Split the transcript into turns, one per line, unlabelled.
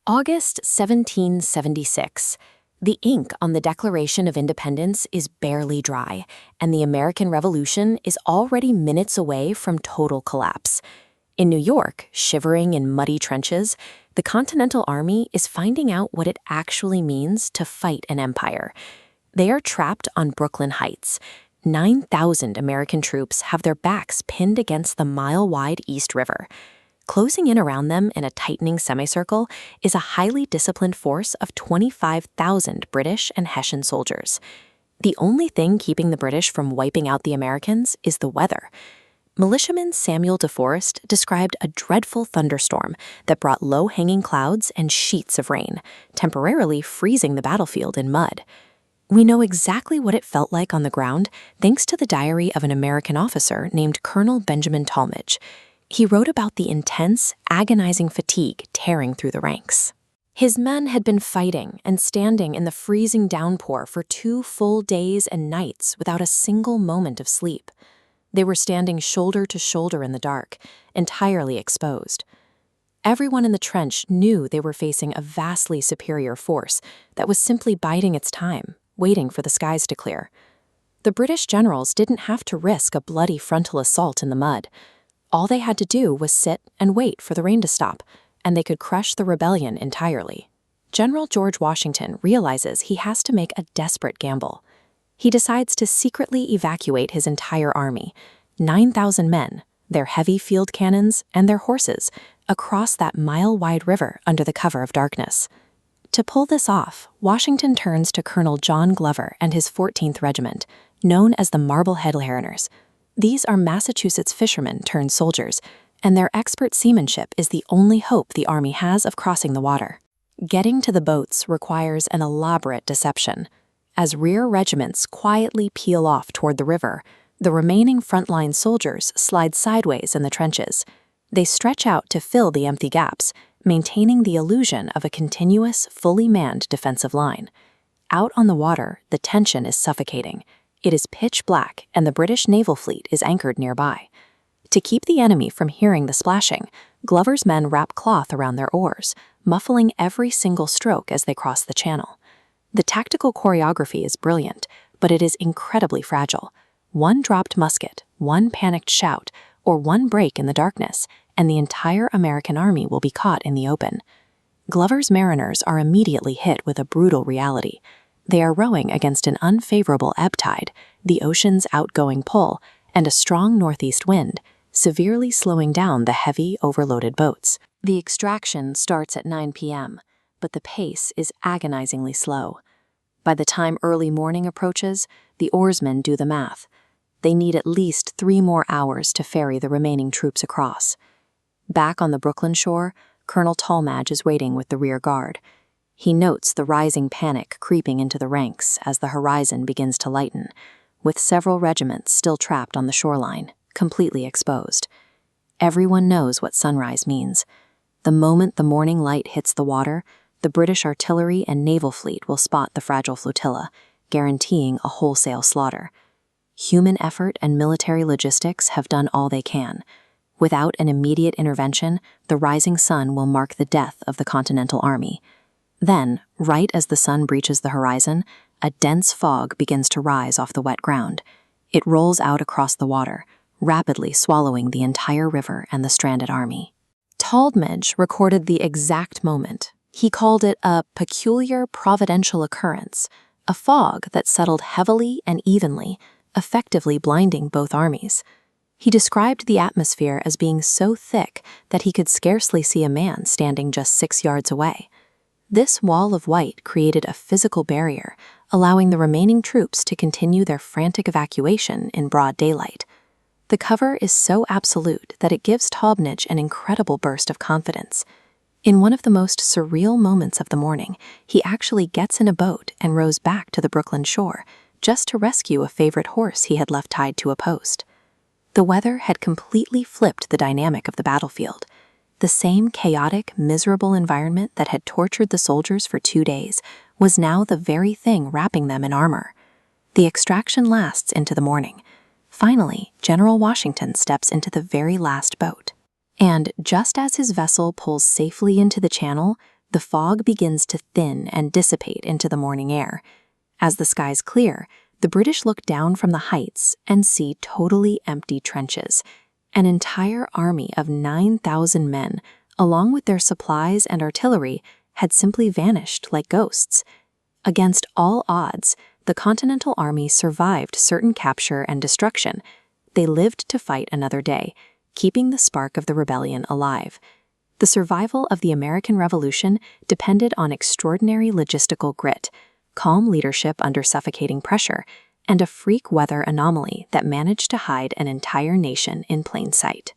August 1776. The ink on the Declaration of Independence is barely dry, and the American Revolution is already minutes away from total collapse. In New York, shivering in muddy trenches, the Continental Army is finding out what it actually means to fight an empire. They are trapped on Brooklyn Heights. 9,000 American troops have their backs pinned against the mile-wide East River. Closing in around them in a tightening semicircle is a highly disciplined force of 25,000 British and Hessian soldiers. The only thing keeping the British from wiping out the Americans is the weather. Militiaman Samuel DeForest described a dreadful thunderstorm that brought low-hanging clouds and sheets of rain, temporarily freezing the battlefield in mud. We know exactly what it felt like on the ground thanks to the diary of an American officer named Colonel Benjamin Tallmadge. He wrote about the intense, agonizing fatigue tearing through the ranks. His men had been fighting and standing in the freezing downpour for 2 full days and nights without a single moment of sleep. They were standing shoulder to shoulder in the dark, entirely exposed. Everyone in the trench knew they were facing a vastly superior force that was simply biding its time, waiting for the skies to clear. The British generals didn't have to risk a bloody frontal assault in the mud. All they had to do was sit and wait for the rain to stop, and they could crush the rebellion entirely. General George Washington realizes he has to make a desperate gamble. He decides to secretly evacuate his entire army, 9,000 men, their heavy field cannons, and their horses, across that mile-wide river under the cover of darkness. To pull this off, Washington turns to Colonel John Glover and his 14th Regiment, known as the Marblehead Mariners. These are Massachusetts fishermen turned soldiers, and their expert seamanship is the only hope the Army has of crossing the water. Getting to the boats requires an elaborate deception. As rear regiments quietly peel off toward the river, the remaining frontline soldiers slide sideways in the trenches. They stretch out to fill the empty gaps, maintaining the illusion of a continuous, fully manned defensive line. Out on the water, the tension is suffocating. It is pitch black, and the British naval fleet is anchored nearby. To keep the enemy from hearing the splashing, Glover's men wrap cloth around their oars, muffling every single stroke as they cross the channel. The tactical choreography is brilliant, but it is incredibly fragile. One dropped musket, one panicked shout, or one break in the darkness, and the entire American army will be caught in the open. Glover's mariners are immediately hit with a brutal reality. They are rowing against an unfavorable ebb tide, the ocean's outgoing pull, and a strong northeast wind, severely slowing down the heavy, overloaded boats. The extraction starts at 9 p.m., but the pace is agonizingly slow. By the time early morning approaches, the oarsmen do the math. They need at least 3 more hours to ferry the remaining troops across. Back on the Brooklyn shore, Colonel Tallmadge is waiting with the rear guard. He notes the rising panic creeping into the ranks as the horizon begins to lighten, with several regiments still trapped on the shoreline, completely exposed. Everyone knows what sunrise means. The moment the morning light hits the water, the British artillery and naval fleet will spot the fragile flotilla, guaranteeing a wholesale slaughter. Human effort and military logistics have done all they can. Without an immediate intervention, the rising sun will mark the death of the Continental Army. Then, right as the sun breaches the horizon, a dense fog begins to rise off the wet ground. It rolls out across the water, rapidly swallowing the entire river and the stranded army. Tallmadge recorded the exact moment. He called it a peculiar providential occurrence, a fog that settled heavily and evenly, effectively blinding both armies. He described the atmosphere as being so thick that he could scarcely see a man standing just 6 yards away. This wall of white created a physical barrier, allowing the remaining troops to continue their frantic evacuation in broad daylight. The cover is so absolute that it gives Tallmadge an incredible burst of confidence. In one of the most surreal moments of the morning, he actually gets in a boat and rows back to the Brooklyn shore, just to rescue a favorite horse he had left tied to a post. The weather had completely flipped the dynamic of the battlefield. The same chaotic, miserable environment that had tortured the soldiers for 2 days was now the very thing wrapping them in armor. The extraction lasts into the morning. Finally, General Washington steps into the very last boat. And just as his vessel pulls safely into the channel, the fog begins to thin and dissipate into the morning air. As the skies clear, the British look down from the heights and see totally empty trenches. An entire army of 9,000 men, along with their supplies and artillery, had simply vanished like ghosts. Against all odds, the Continental Army survived certain capture and destruction. They lived to fight another day, keeping the spark of the rebellion alive. The survival of the American Revolution depended on extraordinary logistical grit, calm leadership under suffocating pressure, and a freak weather anomaly that managed to hide an entire nation in plain sight.